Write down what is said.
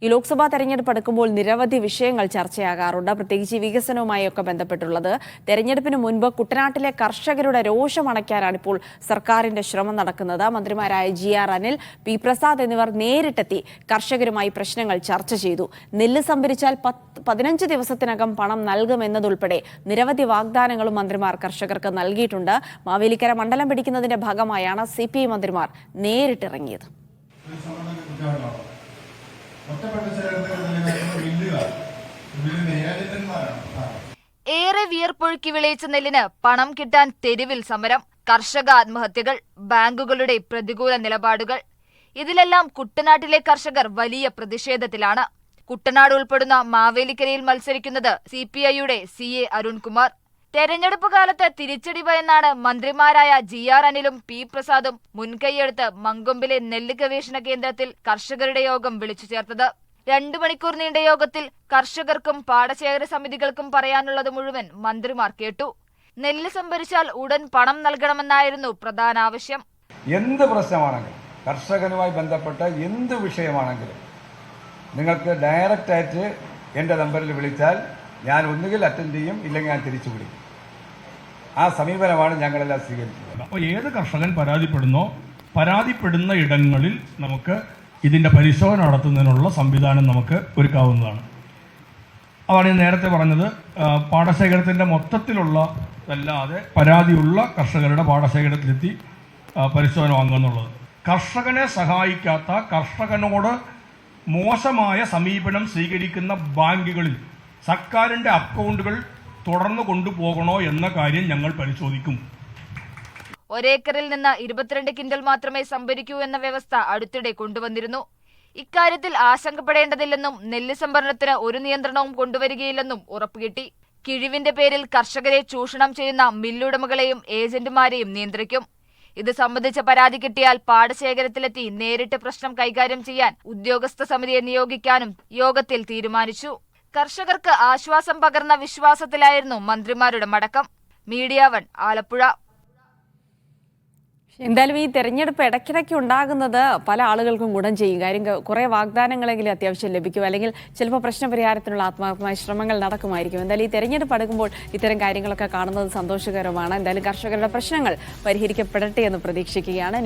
ഈ ലോക്സഭാ തെരഞ്ഞെടുപ്പ് അടുക്കുമ്പോൾ നിരവധി വിഷയങ്ങൾ ചർച്ചയാകാറുണ്ട്, പ്രത്യേകിച്ച് വികസനവുമായൊക്കെ ബന്ധപ്പെട്ടുള്ളത്. തെരഞ്ഞെടുപ്പിന് മുൻപ് കുട്ടനാട്ടിലെ കർഷകരുടെ രോഷമണയ്ക്കാനാണ് ഇപ്പോൾ സർക്കാരിന്റെ ശ്രമം നടക്കുന്നത്. മന്ത്രിമാരായ GR അനിൽ, P പ്രസാദ് എന്നിവർ നേരിട്ടെത്തി കർഷകരുമായി പ്രശ്നങ്ങൾ ചർച്ച ചെയ്തു. നെല്ല് സംഭരിച്ചാൽ 15 ദിവസത്തിനകം പണം നൽകുമെന്നതുൾപ്പെടെ നിരവധി വാഗ്ദാനങ്ങളും മന്ത്രിമാർ കർഷകർക്ക് നൽകിയിട്ടുണ്ട്. മാവേലിക്കര മണ്ഡലം പിടിക്കുന്നതിന്റെ ഭാഗമായാണ് CPI മന്ത്രിമാർ നേരിട്ടിറങ്ങിയത്. ഏറെ വിയർപ്പൊഴുക്കി വിളയിച്ച നെല്ലിന് പണം കിട്ടാൻ തെരുവിൽ സമരം, കർഷക ആത്മഹത്യകൾ, ബാങ്കുകളുടെ പ്രതികൂല നിലപാടുകൾ. ഇതിലെല്ലാം കുട്ടനാട്ടിലെ കർഷകർ വലിയ പ്രതിഷേധത്തിലാണ്. കുട്ടനാട് ഉൾപ്പെടുന്ന മാവേലിക്കരയിൽ മത്സരിക്കുന്നത് CPIയുടെ CA അരുൺകുമാർ. തെരഞ്ഞെടുപ്പ് കാലത്ത് തിരിച്ചടി ഭയന്നാണ് മന്ത്രിമാരായ GR അനിലും P പ്രസാദും മുൻകൈയെടുത്ത് മങ്കൊമ്പിലെ നെല്ല് ഗവേഷണ കേന്ദ്രത്തിൽ കർഷകരുടെ യോഗം വിളിച്ചു ചേർത്തത്. 2 മണിക്കൂർ നീണ്ട യോഗത്തിൽ കർഷകർക്കും പാടശേഖര സമിതികൾക്കും പറയാനുള്ളത് മുഴുവൻ മന്ത്രിമാർ കേട്ടു. നെല്ല് സംഭരിച്ചാൽ ഉടൻ പണം നൽകണമെന്നായിരുന്നു പ്രധാന ആവശ്യം. എന്ത് പ്രശ്നമാണെങ്കിലും, കർഷകനുമായി ബന്ധപ്പെട്ട എന്ത് വിഷയമാണെങ്കിലും നിങ്ങൾക്ക് ഡയറക്റ്റായിട്ട് എൻ്റെ നമ്പറിൽ വിളിച്ചാൽ ഞാൻ ഒന്നുകിൽ അറ്റൻഡ് ചെയ്യും, ഇല്ലെങ്കിൽ ഞാൻ തിരിച്ചു വിളിക്കും. ആ സമീപനമാണ് ഞങ്ങളെല്ലാം സ്വീകരിക്കുന്നത്. അപ്പോൾ ഏത് കർഷകൻ പരാതിപ്പെടുന്ന ഇടങ്ങളിൽ നമുക്ക് ഇതിൻ്റെ പരിശോധന നടത്തുന്നതിനുള്ള സംവിധാനം നമുക്ക് ഒരുക്കാവുന്നതാണ്. അതാണ് ഞാൻ നേരത്തെ പറഞ്ഞത്. പാടശേഖരത്തിൻ്റെ മൊത്തത്തിലുള്ളതല്ലാതെ പരാതിയുള്ള കർഷകരുടെ പാടശേഖരത്തിലെത്തി പരിശോധന വാങ്ങുക. കർഷകനെ സഹായിക്കാത്ത, കർഷകനോട് മോശമായ സമീപനം സ്വീകരിക്കുന്ന ബാങ്കുകളിൽ സർക്കാരിൻ്റെ അക്കൗണ്ടുകൾ തുടർന്ന് കൊണ്ടുപോകണോ എന്ന കാര്യം ഞങ്ങൾ പരിശോധിക്കും. ഒരേക്കറിൽ നിന്ന് 22 കിൻഡൽ മാത്രമേ സംഭരിക്കൂ എന്ന വ്യവസ്ഥ അടുത്തിടെ കൊണ്ടുവന്നിരുന്നു. ഇക്കാര്യത്തിൽ ആശങ്കപ്പെടേണ്ടതില്ലെന്നും നെല്ല് സംഭരണത്തിന് ഒരു നിയന്ത്രണവും കൊണ്ടുവരികയില്ലെന്നും ഉറപ്പുകിട്ടി. കിഴിവിന്റെ പേരിൽ കർഷകരെ ചൂഷണം ചെയ്യുന്ന മില്ലുടമകളെയും ഏജന്റുമാരെയും നിയന്ത്രിക്കും. ഇത് സംബന്ധിച്ച പരാതി കിട്ടിയാൽ പാടശേഖരത്തിലെത്തി നേരിട്ട് പ്രശ്നം കൈകാര്യം ചെയ്യാൻ ഉദ്യോഗസ്ഥ സമിതിയെ നിയോഗിക്കാനും യോഗത്തിൽ തീരുമാനിച്ചു. കർഷകർക്ക് ആശ്വാസം പകർന്ന വിശ്വാസത്തിലായിരുന്നു മന്ത്രിമാരുടെ മടക്കം. മീഡിയ 1 ആലപ്പുഴ. എന്തായാലും ഈ തെരഞ്ഞെടുപ്പ് ഇടയ്ക്കിടയ്ക്ക് ഉണ്ടാകുന്നത് പല ആളുകൾക്കും ഗുണം ചെയ്യും. കാര്യം കുറേ വാഗ്ദാനങ്ങളെങ്കിലും അത്യാവശ്യം ലഭിക്കും, അല്ലെങ്കിൽ ചിലപ്പോൾ പ്രശ്നപരിഹാരത്തിനുള്ള ആത്മാർത്ഥമായ ശ്രമങ്ങൾ നടക്കുമായിരിക്കും. എന്തായാലും ഈ തെരഞ്ഞെടുപ്പ് അടുക്കുമ്പോൾ ഇത്തരം കാര്യങ്ങളൊക്കെ കാണുന്നത് സന്തോഷകരമാണ്. എന്തായാലും കർഷകരുടെ പ്രശ്നങ്ങൾ പരിഹരിക്കപ്പെടട്ടെ എന്ന് പ്രതീക്ഷിക്കുകയാണ്.